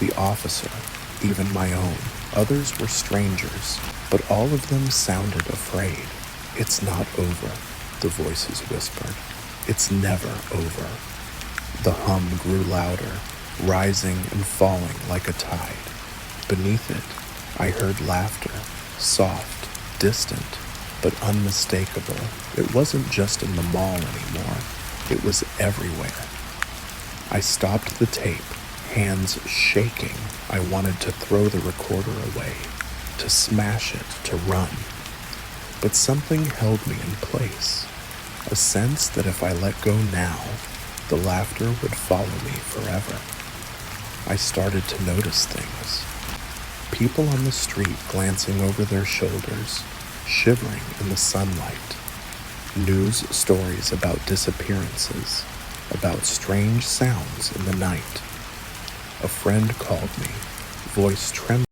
the officer, even my own. Others were strangers, but all of them sounded afraid. "It's not over," the voices whispered. "It's never over." The hum grew louder, rising and falling like a tide. Beneath it, I heard laughter, soft, distant, but unmistakable. It wasn't just in the mall anymore. It was everywhere. I stopped the tape, hands shaking. I wanted to throw the recorder away, to smash it, to run. But something held me in place, a sense that if I let go now, the laughter would follow me forever. I started to notice things. People on the street glancing over their shoulders, shivering in the sunlight. News stories about disappearances, about strange sounds in the night. A friend called me, voice trembling.